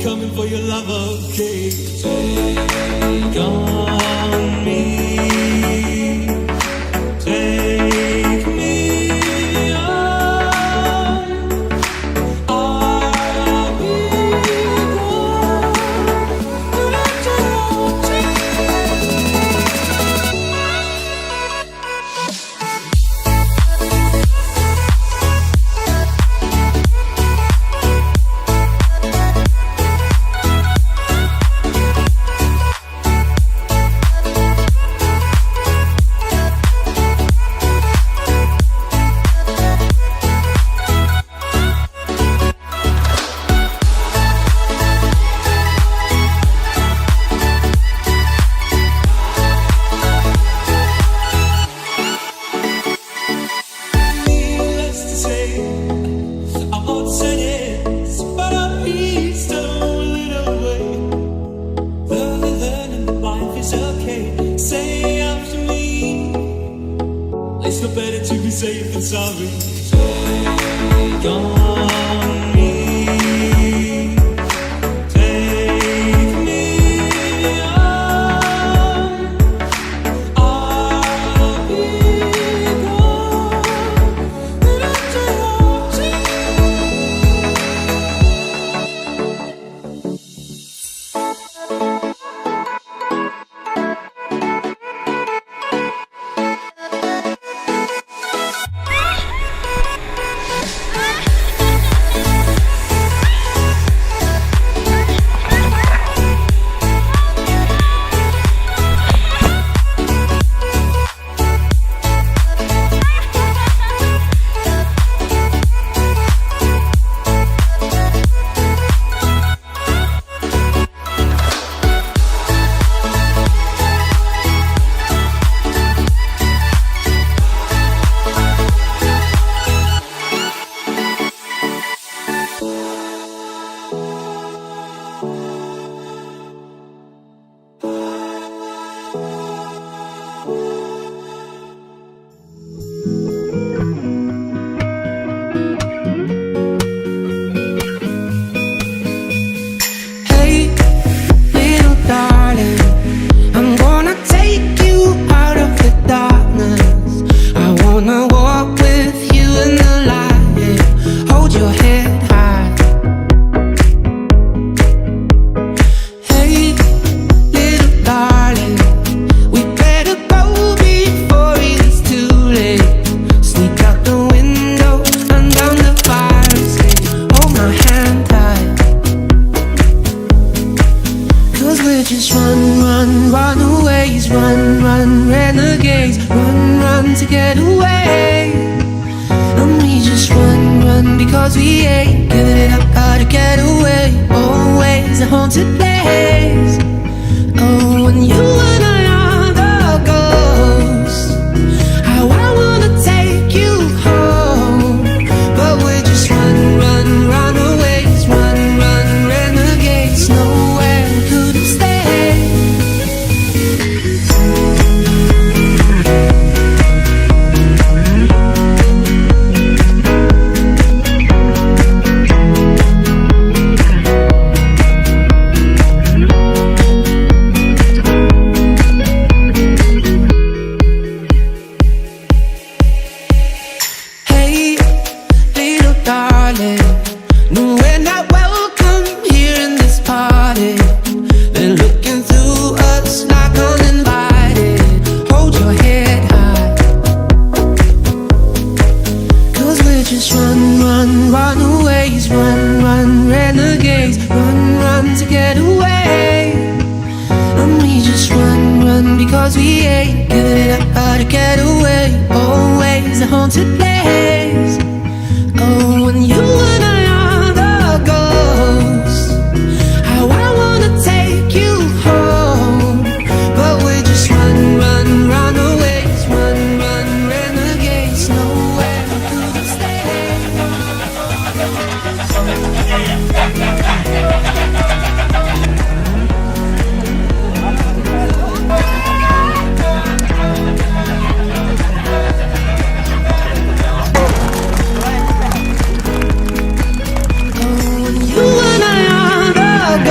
coming for your love, okay? Take on me, take me on. I'll be gone after your safe and sorry. Take on me, take me on. I'll be gone after your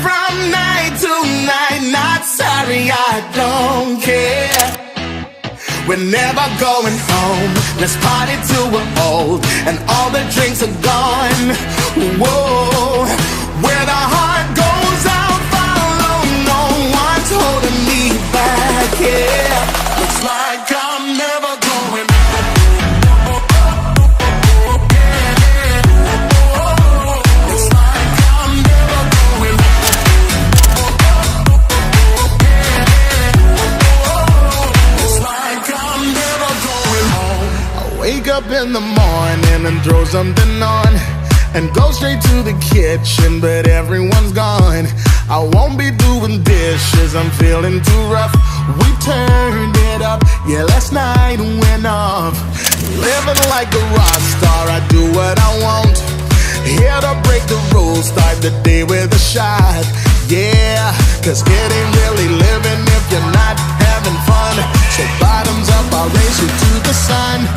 from night to night. Not sorry, I don't care. We're never going home. Let's party till we're old and all the drinks are gone. Whoa, where the heart goes, I'll follow. No one's holding me back here. Looks like I'm never going home. Looks like I'm never going home. Looks like I'm never going home. I wake up in the morning and throw something on and go straight to the kitchen, but everyone's gone. I won't be doing dishes, I'm feeling too rough. We turned it up, yeah, last night went off. Living like a rock star, I do what I want. Here to break the rules, start the day with a shot. Yeah, cause it ain't really living if you're not having fun. So bottoms up, I'll race you to the sun.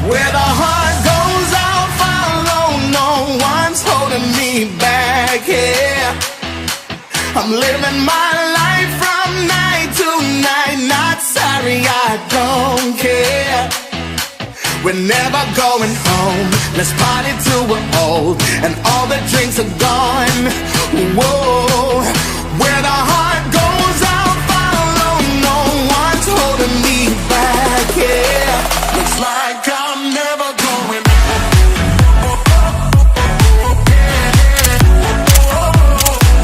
Where the heart goes, I'll follow. No one's holding me back here. I'm living my life from night to night. Not sorry, I don't care. We're never going home. Let's party till we're old and all the drinks are gone. Whoa, where the heart goes, I'll follow. No one's holding me back here. Looks like I'm never going home.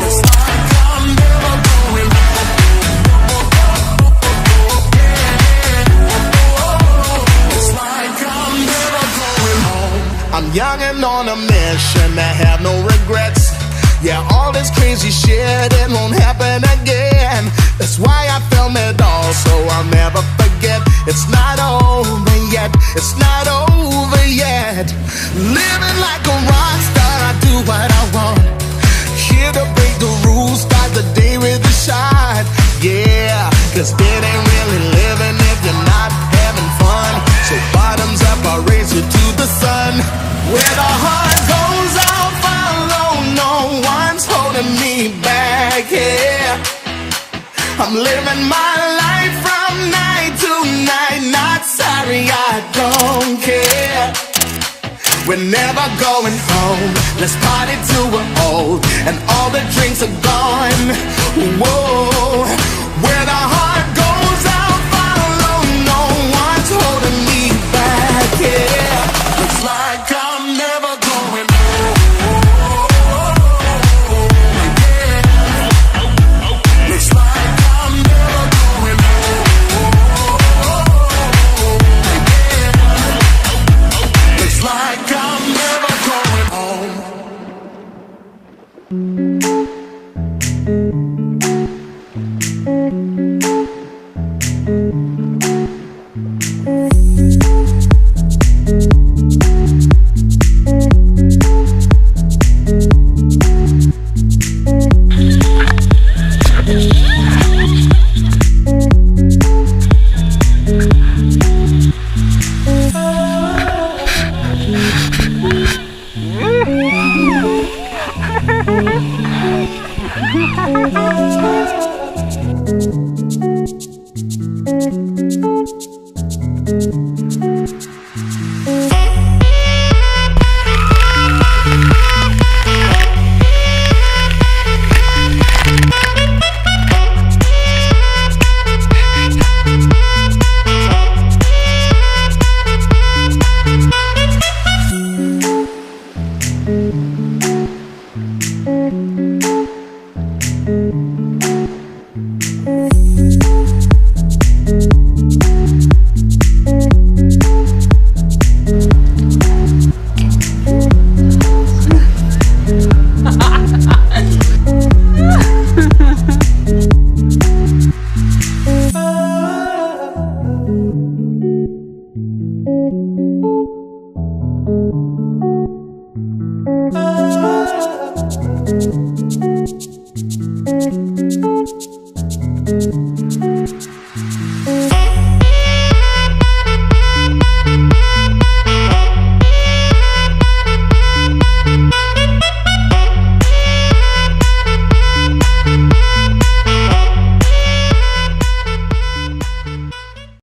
Looks like I'm never going home. Looks like I'm never going home. I'm young and on a mission, I have no regrets. Yeah, all this crazy shit, it won't happen again. That's why I film it all, so I'll never forget. It's not over yet, it's not over yet. Living like a rock star, I do what I want. Here to break the rules, start the day with a shot. Yeah, cause it ain't really living if you're not having fun. So bottoms up, I'll raise you to the sun. Where the heart goes, I'll follow. No one's holding me back here. I'm living my life from night to night. Not sorry, I don't care. We're never going home. Let's party till we're old and all the drinks are gone. Whoa, where the heart goes, I'll follow. No one's holding me back here. Looks like I'm never going home. Looks like I'm never going home. Looks like I'm never going home.